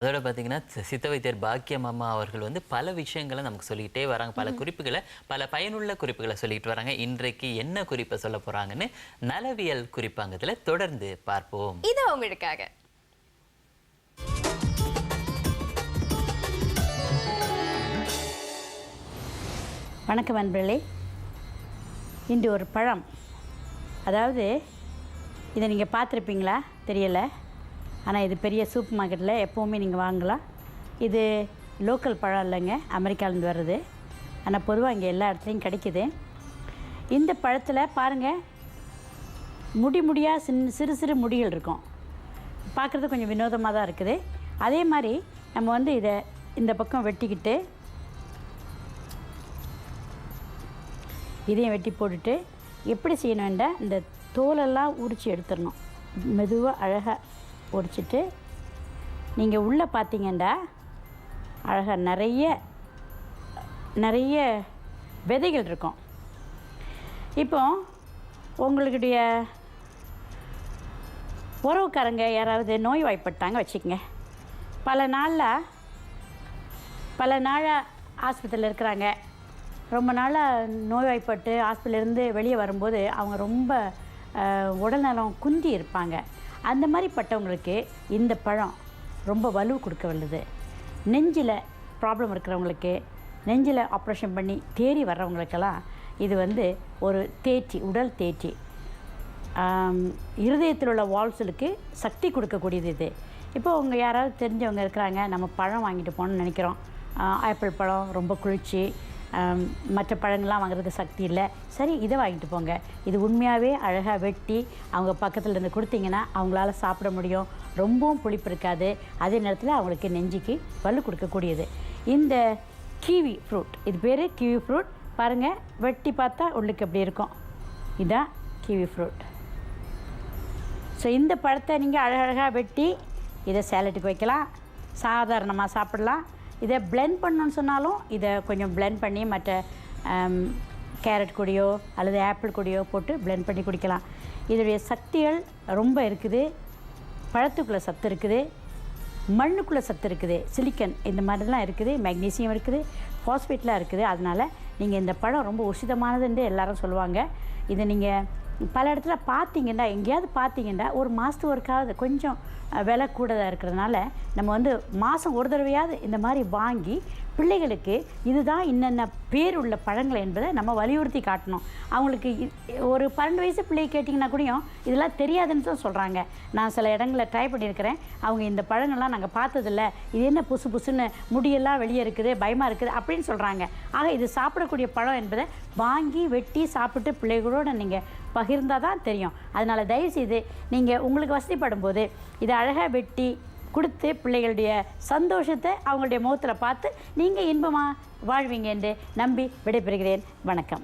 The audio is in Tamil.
அதோட பார்த்தீங்கன்னா, சித்த வைத்தியர் பாக்கியம் அம்மா அவர்கள் வந்து பல விஷயங்கள நமக்கு சொல்லிக்கிட்டே வராங்க. பல குறிப்புகள, பல பயனுள்ள குறிப்புகள சொல்லிட்டு வராங்க. இன்றைக்கு என்ன குறிப்ப சொல்லப் போறாங்கன்னு, நலவியல் குறிப்பாங்கத்துல தொடர்ந்து பார்ப்போம். இது உங்களுக்காக. வணக்கம் அன்பர்களே. இன்று ஒரு பழம், அதாவது இதை நீங்கள் பார்த்துருப்பீங்களா தெரியலை, ஆனால் இது பெரிய சூப்பர் மார்க்கெட்டில் எப்போவுமே நீங்கள் வாங்கலாம். இது லோக்கல் பழம் இல்லைங்க, அமெரிக்காவிலேருந்து வருது. ஆனால் பொதுவாக இங்கே எல்லா இடத்துலையும் கிடைக்கிது. இந்த பழத்தில் பாருங்கள், முடியாக சிறு சிறு முடிகள் இருக்கும். பார்க்குறது கொஞ்சம் வினோதமாக தான் இருக்குது. அதே மாதிரி நம்ம வந்து இதை இந்த பக்கம் வெட்டிக்கிட்டு இதையும் வெட்டி போட்டுட்டு எப்படி செய்யணும்டா, இந்த தோலெல்லாம் உரித்து எடுத்துடணும். மெதுவாக அழகாக உரிச்சிட்டு நீங்கள் உள்ளே பார்த்தீங்கண்டா அழகாக நிறைய விதைகள் இருக்கும். இப்போ உங்களுடைய உறவுக்காரங்க யாராவது நோய்வாய்ப்பட்டாங்க வச்சுக்கோங்க, பல நாளாக ஆஸ்பத்திரியில் இருக்கிறாங்க. ரொம்ப நாளாக நோய்வாய்ப்பட்டு ஹாஸ்பிட்டலேருந்து வெளியே வரும்போது அவங்க ரொம்ப உடல்நலம் குந்தி இருப்பாங்க. அந்த மாதிரி பட்டவங்களுக்கு இந்த பழம் ரொம்ப வலு கொடுக்க வல்லுது. நெஞ்சில் ப்ராப்ளம் இருக்கிறவங்களுக்கு, நெஞ்சில் ஆப்ரேஷன் பண்ணி தேறி வர்றவங்களுக்கெல்லாம் இது வந்து ஒரு தேற்றி, உடல் தேற்றி, இருதயத்தில் உள்ள வால்ஸுக்கு சக்தி கொடுக்கக்கூடியது இது. இப்போ உங்கள் யாராவது தெரிஞ்சவங்க இருக்கிறாங்க, நம்ம பழம் வாங்கிட்டு போகணுன்னு நினைக்கிறோம், ஆப்பிள் பழம் ரொம்ப குளிர்ச்சி, மற்ற பழங்கள்லாம் வாங்குறதுக்கு சக்தி இல்லை, சரி இதை வாங்கிட்டு போங்க. இது உண்மையாகவே அழகாக வெட்டி அவங்க பக்கத்தில் இருந்து கொடுத்தீங்கன்னா அவங்களால சாப்பிட முடியும். ரொம்பவும் புளிப்பு இருக்காது, அதே நேரத்தில் அவங்களுக்கு நெஞ்சுக்கு வலு கொடுக்கக்கூடியது. இந்த கிவி ஃப்ரூட், இது பேர் கிவி ஃப்ரூட். பாருங்கள், வெட்டி பார்த்தா உள்ளுக்கு எப்படி இருக்கும். இதுதான் கிவி ஃப்ரூட். ஸோ இந்த பழத்தை நீங்கள் அழகழகாக வெட்டி இதை சேலட்டுக்கு வைக்கலாம், சாதாரணமாக சாப்பிடலாம். இதை பிளெண்ட் பண்ணணுன்னு சொன்னாலும் இதை கொஞ்சம் பிளெண்ட் பண்ணி மற்ற கேரட் கொடியோ அல்லது ஆப்பிள் கொடியோ போட்டு பிளெண்ட் பண்ணி குடிக்கலாம். இதோடைய சக்திகள் ரொம்ப இருக்குது. பழத்துக்குள்ளே சத்து இருக்குது, மண்ணுக்குள்ளே சத்து இருக்குது, சிலிக்கன் இந்த மாதிரிலாம் இருக்குது, மெக்னீசியம் இருக்குது, ஃபாஸ்பேட்லாம் இருக்குது. அதனால் நீங்கள் இந்த பழம் ரொம்ப உசிதமானதுன்னு எல்லாரும் சொல்லுவாங்க. இதை நீங்கள் பல இடத்துல பார்த்தீங்கன்னா, எங்கேயாவது பார்த்தீங்கன்னா ஒரு மாதத்துக்கு ஒருக்காவது கொஞ்சம் விலை கூடதாக இருக்கிறதுனால நம்ம வந்து மாதம் ஒரு தடவையாவது இந்த மாதிரி வாங்கி பிள்ளைகளுக்கு இதுதான் இன்னென்ன பேர் உள்ள பழங்கள் என்பதை நம்ம வலியுறுத்தி காட்டணும். அவங்களுக்கு ஒரு 12 வயசு பிள்ளையை கேட்டிங்கன்னா கூடயும் இதெல்லாம் தெரியாதுன்னு தான் சொல்கிறாங்க. நான் சில இடங்களில் ட்ரை பண்ணியிருக்கிறேன். அவங்க இந்த பழங்கள்லாம் நாங்கள் பார்த்ததில்ல, இது என்ன புதுசுன்னு முடியெல்லாம் வெளியே இருக்குது, பயமாக இருக்குது அப்படின்னு சொல்கிறாங்க. ஆக இது சாப்பிடக்கூடிய பழம் என்பதை வாங்கி வெட்டி சாப்பிட்டு பிள்ளைகளோடு நீங்கள் பகிர்ந்தால் தான் தெரியும். அதனால் தயவுசெய்து நீங்கள் உங்களுக்கு வசதிப்படும் போது இதை அழகாக வெட்டி கொடுத்து பிள்ளைகளுடைய சந்தோஷத்தை அவங்களுடைய முகத்தில் பார்த்து நீங்கள் இன்பமாக வாழ்வீங்க என்று நம்பி விடைபெறுகிறேன். வணக்கம்.